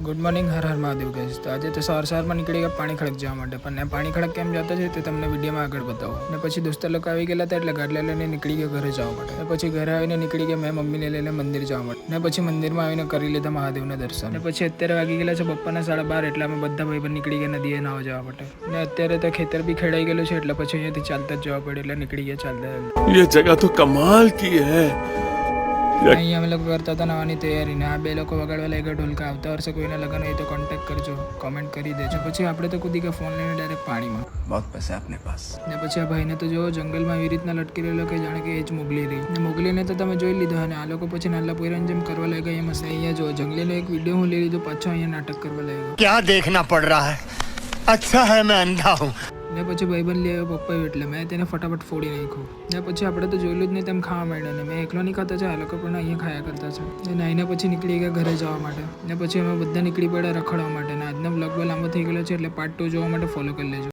Good morning, Har Har Mahadev guys. તો આજે તો સવારમાં નીકળી ગયા પાણી ખડક જવા માટે, પણ પાણી ખડક કેમ જતા છે તે તમને વિડીયોમાં આગળ બતાવો। ને પછી દોસ્તો લોકો આવી ગયેલા હતા એટલે ગાડી લઈને નીકળી ગયા ઘરે જવા માટે। ને પછી ઘરે આવીને નીકળી ગયા મેં મમ્મીને લઈને મંદિર જવા માટે। ને પછી મંદિરમાં આવીને કરી લીધા મહાદેવના દર્શન। ને પછી અત્યારે વાગી ગયેલા છે બપોરના 12:30 એટલે અમે બધા ભાઈબંધ નીકળી ગયા નદીએ નાહવા જવા માટે। ને અત્યારે તો ખેતર બી ખેડાઈ ગયેલું છે એટલે પછી અહીંયાથી ચાલતા જ જવા પડે એટલે નીકળી ગયા ચાલતા। ये जगह तो कमाल की है। અહીંયા અમે લોકો કરતા હતા નવાની તૈયારી ને આ બે લોકો વગાડવા લાગ્યા ઢોલકા। આવતા વર્ષે કોઈને લગન હોય તો કોન્ટેક્ટ કરજો, કોમેન્ટ કરી દેજો। પછી આપણે તો કૂદી ગયા ફોન લઈને ડાયરેક્ટ પાણીમાં। बहुत पैसा अपने पास। ને પછી આ ભાઈને તો જો જંગલમાં એવી રીતના લટકી રહેલો કે જાણે કે એ જ મોગલી રહી। ને મોગલીને તો તમે જોઈ લીધો અને આ લોકો પછી નાના પોઈરાની જેમ કરવા લાગ્યા। એમ અહીંયા જો જંગલીનો એક વિડીયો હું લઈ લીધો, પાછો અહીંયા નાટક કરવા લાગ્યો। क्या देखना पड़ रहा है? अच्छा है मैं अंधा हूँ। ને પછી ભાઈબંધ લઈ આવ્યો પપ્પા એટલે મેં તેને ફટાફટ ફોડી નાખ્યું। ને પછી આપણે તો જોયેલું જ નહીં તેમ ખાવા માંડ્યા ને મેં એકલો નહીં ખાતો છે, આ લોકો પણ અહીંયા ખાયા કરતા છે। ને નાઈને પછી નીકળી ગયા ઘરે જવા માટે। ને પછી અમે બધા નીકળી પડ્યા રખડવા માટે। ને આજનો બ્લોગ બહુ લાંબો થઈ ગયેલો છે એટલે પાર્ટ 2 જોવા માટે ફોલો કરી લેજો।